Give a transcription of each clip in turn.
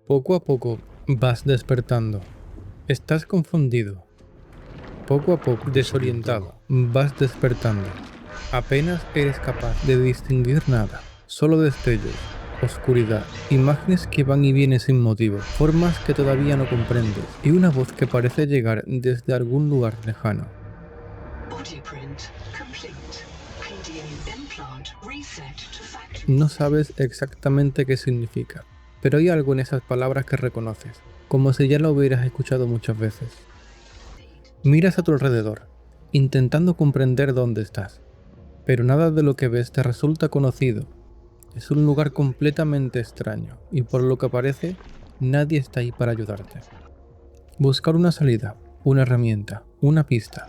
Poco a poco vas despertando. Estás confundido. Poco a poco desorientado. Vas despertando. Apenas eres capaz de distinguir nada. Solo destellos, oscuridad, imágenes que van y vienen sin motivo, formas que todavía no comprendes y una voz que parece llegar desde algún lugar lejano. No sabes exactamente qué significa, pero hay algo en esas palabras que reconoces, como si ya lo hubieras escuchado muchas veces. Miras a tu alrededor, intentando comprender dónde estás, pero nada de lo que ves te resulta conocido. Es un lugar completamente extraño, y por lo que parece, nadie está ahí para ayudarte. Buscar una salida, una herramienta, una pista,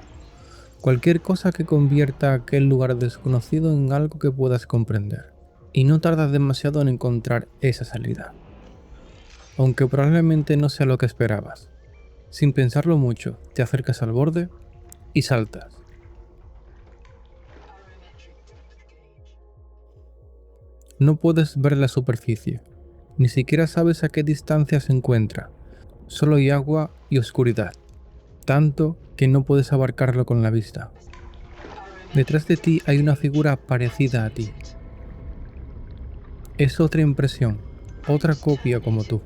cualquier cosa que convierta aquel lugar desconocido en algo que puedas comprender. Y no tardas demasiado en encontrar esa salida. Aunque probablemente no sea lo que esperabas. Sin pensarlo mucho, te acercas al borde y saltas. No puedes ver la superficie, ni siquiera sabes a qué distancia se encuentra. Solo hay agua y oscuridad, tanto que no puedes abarcarlo con la vista. Detrás de ti hay una figura parecida a ti. Es otra impresión, otra copia como tú.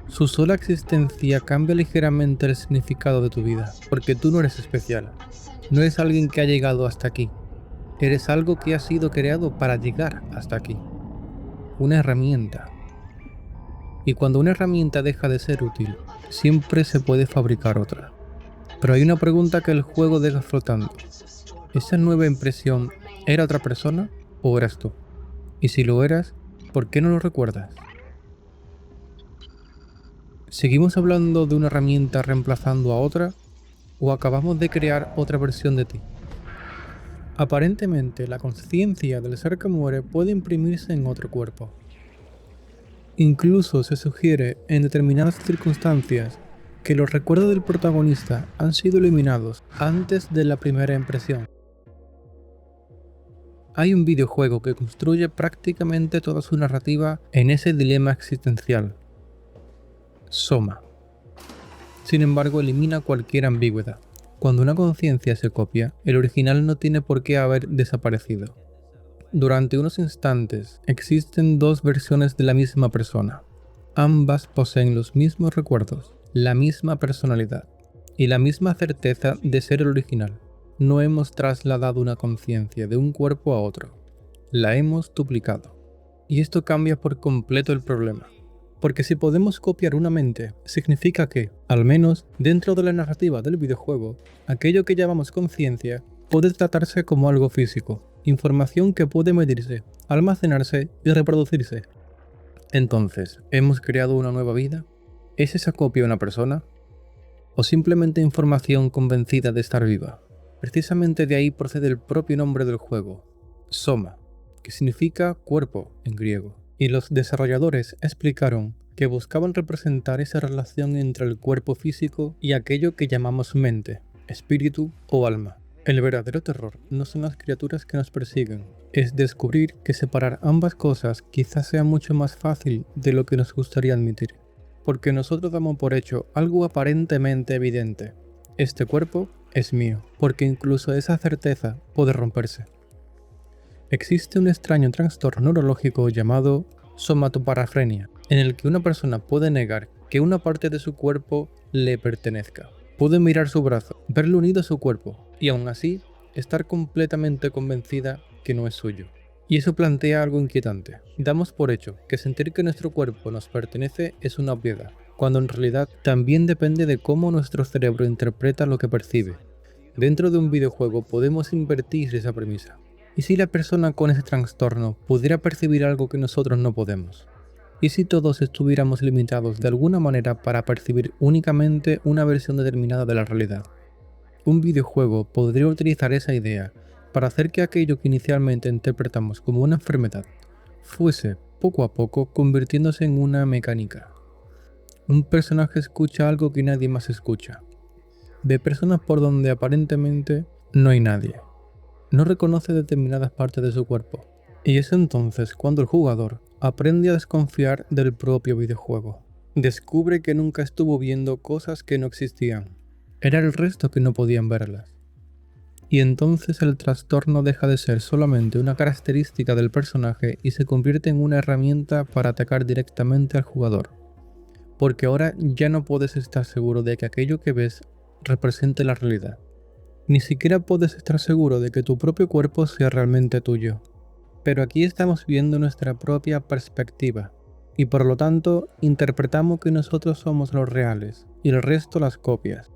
Su sola existencia cambia ligeramente el significado de tu vida, porque tú no eres especial. No eres alguien que ha llegado hasta aquí. Eres algo que ha sido creado para llegar hasta aquí. Una herramienta. Y cuando una herramienta deja de ser útil, siempre se puede fabricar otra. Pero hay una pregunta que el juego deja flotando. ¿Esa nueva impresión era otra persona o eras tú? Y si lo eras, ¿por qué no lo recuerdas? ¿Seguimos hablando de una herramienta reemplazando a otra? ¿O acabamos de crear otra versión de ti? Aparentemente, la conciencia del ser que muere puede imprimirse en otro cuerpo. Incluso se sugiere en determinadas circunstancias que los recuerdos del protagonista han sido eliminados antes de la primera impresión. Hay un videojuego que construye prácticamente toda su narrativa en ese dilema existencial. Soma. Sin embargo, elimina cualquier ambigüedad. Cuando una conciencia se copia, el original no tiene por qué haber desaparecido. Durante unos instantes, existen dos versiones de la misma persona. Ambas poseen los mismos recuerdos, la misma personalidad y la misma certeza de ser el original. No hemos trasladado una conciencia de un cuerpo a otro, la hemos duplicado. Y esto cambia por completo el problema. Porque si podemos copiar una mente, significa que, al menos dentro de la narrativa del videojuego, aquello que llamamos conciencia puede tratarse como algo físico, información que puede medirse, almacenarse y reproducirse. Entonces, ¿hemos creado una nueva vida? ¿Es esa copia una persona? ¿O simplemente información convencida de estar viva? Precisamente de ahí procede el propio nombre del juego, Soma, que significa cuerpo en griego. Y los desarrolladores explicaron que buscaban representar esa relación entre el cuerpo físico y aquello que llamamos mente, espíritu o alma. El verdadero terror no son las criaturas que nos persiguen, es descubrir que separar ambas cosas quizás sea mucho más fácil de lo que nos gustaría admitir. Porque nosotros damos por hecho algo aparentemente evidente. Este cuerpo es mío, porque incluso esa certeza puede romperse. Existe un extraño trastorno neurológico llamado somatoparafrenia, en el que una persona puede negar que una parte de su cuerpo le pertenezca. Puede mirar su brazo, verlo unido a su cuerpo, y aún así estar completamente convencida que no es suyo. Y eso plantea algo inquietante. Damos por hecho que sentir que nuestro cuerpo nos pertenece es una obviedad, cuando en realidad también depende de cómo nuestro cerebro interpreta lo que percibe. Dentro de un videojuego podemos invertir esa premisa. ¿Y si la persona con ese trastorno pudiera percibir algo que nosotros no podemos? ¿Y si todos estuviéramos limitados de alguna manera para percibir únicamente una versión determinada de la realidad? Un videojuego podría utilizar esa idea para hacer que aquello que inicialmente interpretamos como una enfermedad fuese, poco a poco, convirtiéndose en una mecánica. Un personaje escucha algo que nadie más escucha. Ve personas por donde aparentemente no hay nadie. No reconoce determinadas partes de su cuerpo. Y es entonces cuando el jugador aprende a desconfiar del propio videojuego. Descubre que nunca estuvo viendo cosas que no existían. Era el resto que no podían verlas. Y entonces el trastorno deja de ser solamente una característica del personaje y se convierte en una herramienta para atacar directamente al jugador. Porque ahora ya no puedes estar seguro de que aquello que ves represente la realidad. Ni siquiera puedes estar seguro de que tu propio cuerpo sea realmente tuyo. Pero aquí estamos viendo nuestra propia perspectiva, y por lo tanto interpretamos que nosotros somos los reales y el resto las copias.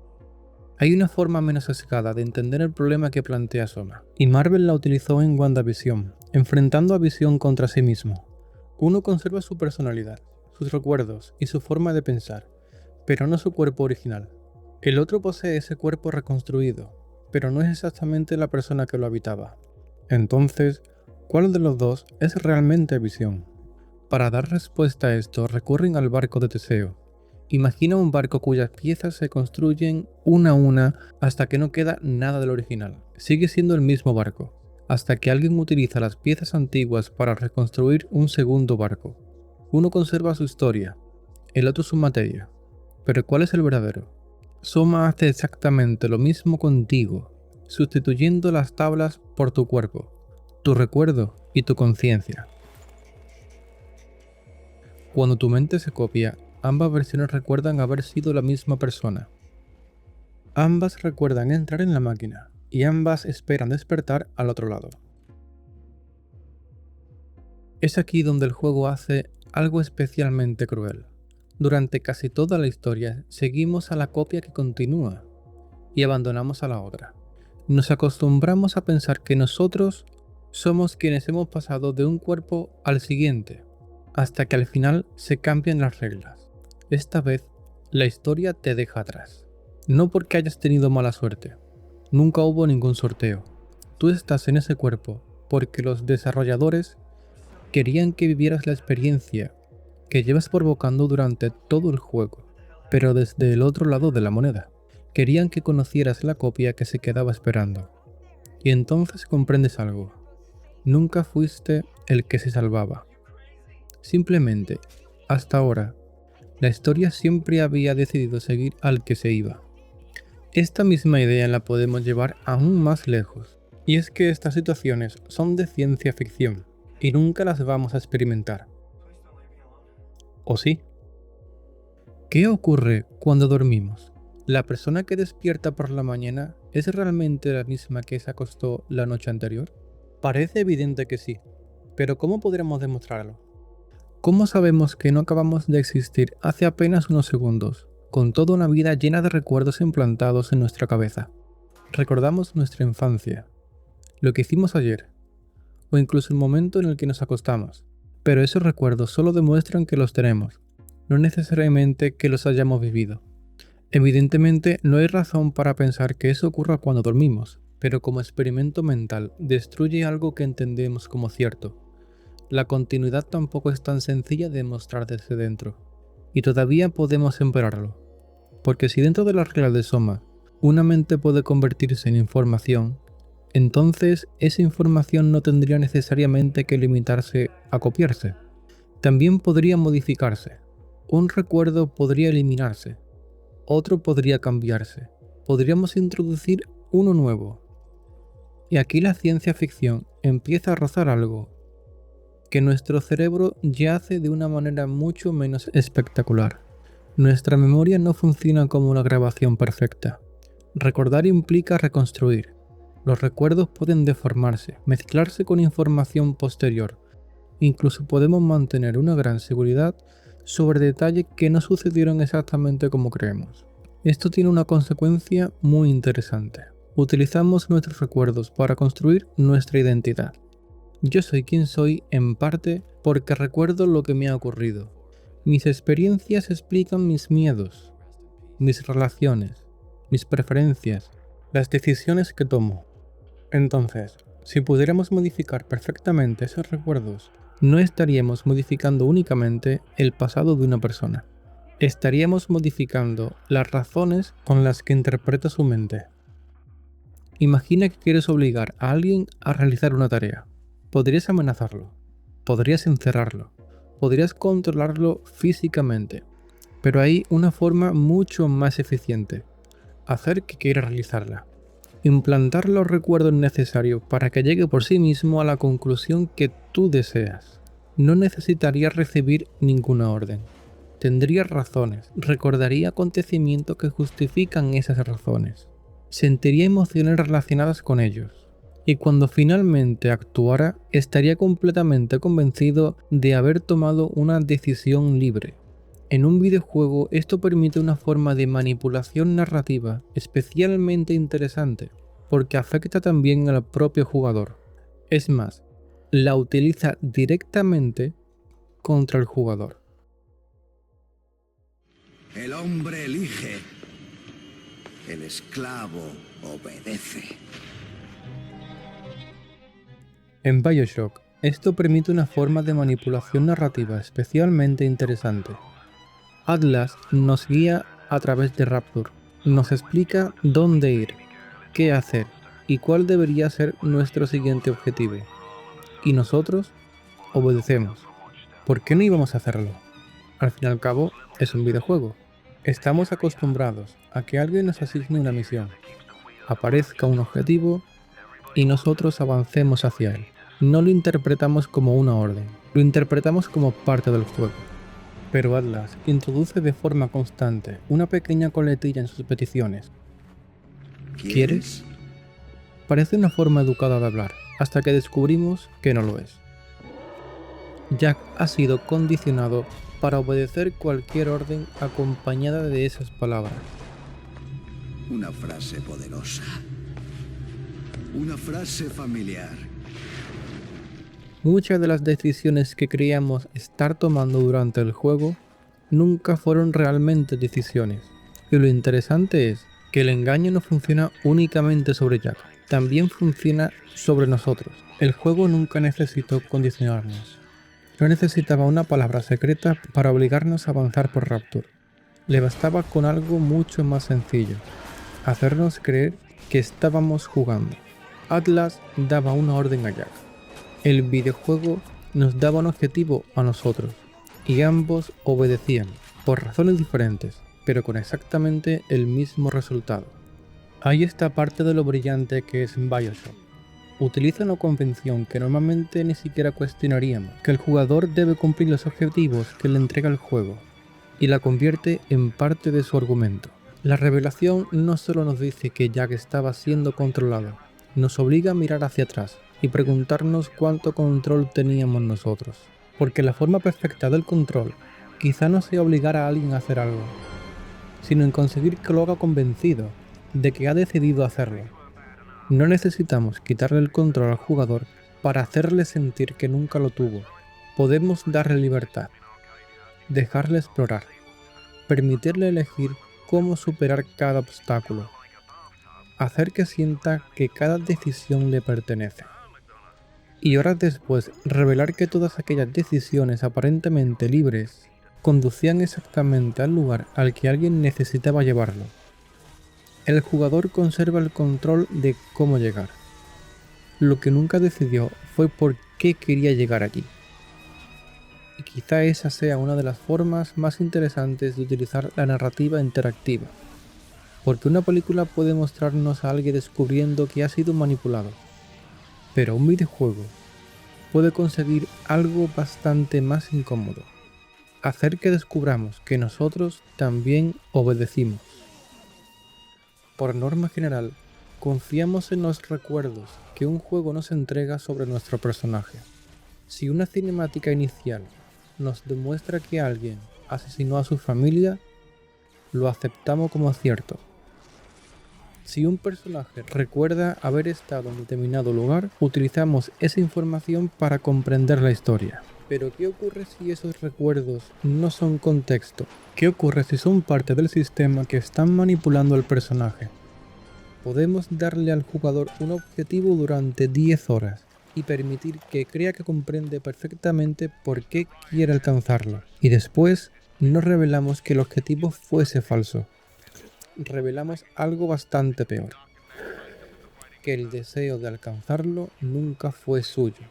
Hay una forma menos sesgada de entender el problema que plantea Soma, y Marvel la utilizó en WandaVision, enfrentando a Visión contra sí mismo. Uno conserva su personalidad, sus recuerdos y su forma de pensar, pero no su cuerpo original. El otro posee ese cuerpo reconstruido, pero no es exactamente la persona que lo habitaba. Entonces, ¿cuál de los dos es realmente Visión? Para dar respuesta a esto recurren al barco de Teseo. Imagina un barco cuyas piezas se construyen una a una hasta que no queda nada del original. Sigue siendo el mismo barco, hasta que alguien utiliza las piezas antiguas para reconstruir un segundo barco. Uno conserva su historia, el otro su materia. Pero ¿cuál es el verdadero? Soma hace exactamente lo mismo contigo, sustituyendo las tablas por tu cuerpo, tu recuerdo y tu conciencia. Cuando tu mente se copia, ambas versiones recuerdan haber sido la misma persona. Ambas recuerdan entrar en la máquina, y ambas esperan despertar al otro lado. Es aquí donde el juego hace algo especialmente cruel. Durante casi toda la historia seguimos a la copia que continúa, y abandonamos a la otra. Nos acostumbramos a pensar que nosotros somos quienes hemos pasado de un cuerpo al siguiente, hasta que al final se cambian las reglas. Esta vez, la historia te deja atrás. No porque hayas tenido mala suerte. Nunca hubo ningún sorteo. Tú estás en ese cuerpo porque los desarrolladores querían que vivieras la experiencia que llevas provocando durante todo el juego, pero desde el otro lado de la moneda. Querían que conocieras la copia que se quedaba esperando. Y entonces comprendes algo. Nunca fuiste el que se salvaba. Simplemente, hasta ahora, la historia siempre había decidido seguir al que se iba. Esta misma idea la podemos llevar aún más lejos, y es que estas situaciones son de ciencia ficción, y nunca las vamos a experimentar. ¿O sí? ¿Qué ocurre cuando dormimos? ¿La persona que despierta por la mañana es realmente la misma que se acostó la noche anterior? Parece evidente que sí, pero ¿cómo podremos demostrarlo? ¿Cómo sabemos que no acabamos de existir hace apenas unos segundos, con toda una vida llena de recuerdos implantados en nuestra cabeza? Recordamos nuestra infancia, lo que hicimos ayer, o incluso el momento en el que nos acostamos, pero esos recuerdos solo demuestran que los tenemos, no necesariamente que los hayamos vivido. Evidentemente no hay razón para pensar que eso ocurra cuando dormimos, pero como experimento mental destruye algo que entendemos como cierto. La continuidad tampoco es tan sencilla de demostrar desde dentro, y todavía podemos empeorarlo, porque si dentro de las reglas de Soma una mente puede convertirse en información, entonces esa información no tendría necesariamente que limitarse a copiarse. También podría modificarse. Un recuerdo podría eliminarse, otro podría cambiarse, podríamos introducir uno nuevo. Y aquí la ciencia ficción empieza a rozar algo que nuestro cerebro ya hace de una manera mucho menos espectacular. Nuestra memoria no funciona como una grabación perfecta. Recordar implica reconstruir. Los recuerdos pueden deformarse, mezclarse con información posterior. Incluso podemos mantener una gran seguridad sobre detalles que no sucedieron exactamente como creemos. Esto tiene una consecuencia muy interesante. Utilizamos nuestros recuerdos para construir nuestra identidad. Yo soy quien soy en parte porque recuerdo lo que me ha ocurrido. Mis experiencias explican mis miedos, mis relaciones, mis preferencias, las decisiones que tomo. Entonces, si pudiéramos modificar perfectamente esos recuerdos, no estaríamos modificando únicamente el pasado de una persona. Estaríamos modificando las razones con las que interpreta su mente. Imagina que quieres obligar a alguien a realizar una tarea. Podrías amenazarlo, podrías encerrarlo, podrías controlarlo físicamente, Pero hay una forma mucho más eficiente: hacer que quiera realizarla. Implantar los recuerdos necesarios para que llegue por sí mismo a la conclusión que tú deseas. No necesitaría recibir ninguna orden. Tendría razones, recordaría acontecimientos que justifican esas razones. Sentiría emociones relacionadas con ellos. Y cuando finalmente actuara, estaría completamente convencido de haber tomado una decisión libre. En un videojuego esto permite una forma de manipulación narrativa especialmente interesante, porque afecta también al propio jugador. Es más, la utiliza directamente contra el jugador. El hombre elige, el esclavo obedece. En BioShock, esto permite una forma de manipulación narrativa especialmente interesante. Atlas nos guía a través de Rapture, nos explica dónde ir, qué hacer y cuál debería ser nuestro siguiente objetivo. Y nosotros obedecemos. ¿Por qué no íbamos a hacerlo? Al fin y al cabo, es un videojuego. Estamos acostumbrados a que alguien nos asigne una misión, aparezca un objetivo y nosotros avancemos hacia él. No lo interpretamos como una orden, lo interpretamos como parte del juego. Pero Atlas introduce de forma constante una pequeña coletilla en sus peticiones. ¿Quieres? Parece una forma educada de hablar, hasta que descubrimos que no lo es. Jack ha sido condicionado para obedecer cualquier orden acompañada de esas palabras. Una frase poderosa. Una frase familiar. Muchas de las decisiones que creíamos estar tomando durante el juego nunca fueron realmente decisiones. Y lo interesante es que el engaño no funciona únicamente sobre Jack, también funciona sobre nosotros. El juego nunca necesitó condicionarnos. No necesitaba una palabra secreta para obligarnos a avanzar por Rapture. Le bastaba con algo mucho más sencillo: hacernos creer que estábamos jugando. Atlas daba una orden a Jack. El videojuego nos daba un objetivo a nosotros, y ambos obedecían, por razones diferentes, pero con exactamente el mismo resultado. Ahí está parte de lo brillante que es BioShock. Utiliza una convención que normalmente ni siquiera cuestionaríamos, que el jugador debe cumplir los objetivos que le entrega el juego, y la convierte en parte de su argumento. La revelación no solo nos dice que Jack estaba siendo controlado, nos obliga a mirar hacia atrás y preguntarnos cuánto control teníamos nosotros. Porque la forma perfecta del control quizá no sea obligar a alguien a hacer algo, sino en conseguir que lo haga convencido de que ha decidido hacerlo. No necesitamos quitarle el control al jugador para hacerle sentir que nunca lo tuvo. Podemos darle libertad, dejarle explorar, permitirle elegir cómo superar cada obstáculo, hacer que sienta que cada decisión le pertenece. Y horas después revelar que todas aquellas decisiones aparentemente libres conducían exactamente al lugar al que alguien necesitaba llevarlo. El jugador conserva el control de cómo llegar. Lo que nunca decidió fue por qué quería llegar allí. Y quizá esa sea una de las formas más interesantes de utilizar la narrativa interactiva, porque una película puede mostrarnos a alguien descubriendo que ha sido manipulado, pero un videojuego puede conseguir algo bastante más incómodo: hacer que descubramos que nosotros también obedecimos. Por norma general, confiamos en los recuerdos que un juego nos entrega sobre nuestro personaje. Si una cinemática inicial nos demuestra que alguien asesinó a su familia, lo aceptamos como cierto. Si un personaje recuerda haber estado en determinado lugar, utilizamos esa información para comprender la historia. Pero ¿qué ocurre si esos recuerdos no son contexto? ¿Qué ocurre si son parte del sistema que están manipulando al personaje? Podemos darle al jugador un objetivo durante 10 horas y permitir que crea que comprende perfectamente por qué quiere alcanzarlo. Y después no revelamos que el objetivo fuese falso. Revelamos algo bastante peor: que el deseo de alcanzarlo nunca fue suyo.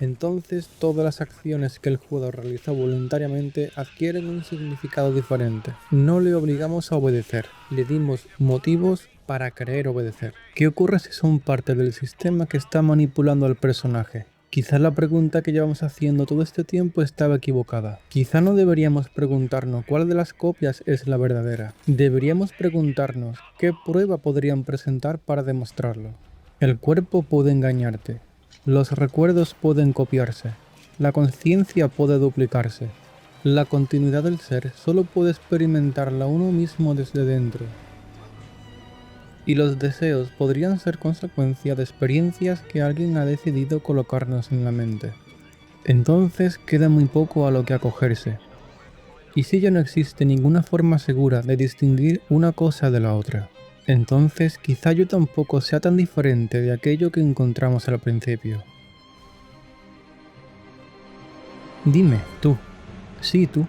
entonces todas las acciones que el jugador realiza voluntariamente adquieren un significado diferente. No le obligamos a obedecer, le dimos motivos para querer obedecer. ¿Qué ocurre si son parte del sistema que está manipulando al personaje? Quizá la pregunta que llevamos haciendo todo este tiempo estaba equivocada. Quizá no deberíamos preguntarnos cuál de las copias es la verdadera. Deberíamos preguntarnos qué prueba podrían presentar para demostrarlo. El cuerpo puede engañarte. Los recuerdos pueden copiarse. La conciencia puede duplicarse. La continuidad del ser solo puede experimentarla uno mismo desde dentro. Y los deseos podrían ser consecuencia de experiencias que alguien ha decidido colocarnos en la mente. Entonces queda muy poco a lo que acogerse. ¿Y si ya no existe ninguna forma segura de distinguir una cosa de la otra? Entonces quizá yo tampoco sea tan diferente de aquello que encontramos al principio. Dime, tú. Sí, tú.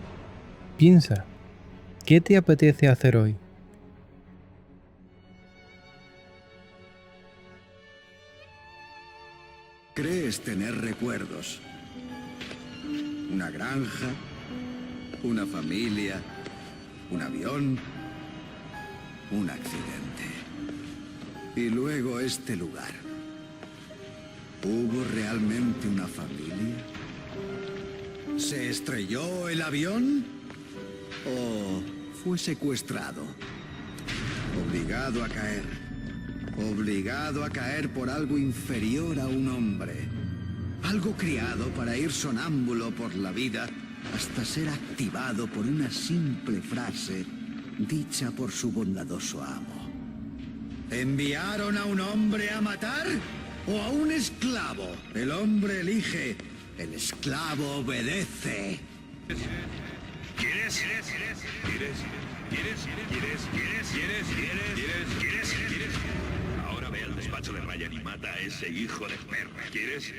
Piensa. ¿Qué te apetece hacer hoy? Crees tener recuerdos. Una granja, una familia, un avión, un accidente. Y luego este lugar. ¿Hubo realmente una familia? ¿Se estrelló el avión? ¿O fue secuestrado? Obligado a caer. Obligado a caer por algo inferior a un hombre. Algo criado para ir sonámbulo por la vida hasta ser activado por una simple frase dicha por su bondadoso amo. ¿Enviaron a un hombre a matar o a un esclavo? El hombre elige, el esclavo obedece. ¿Quieres? Ahora ve al despacho de Ryan y mata a ese hijo de perra. ¿Quieres?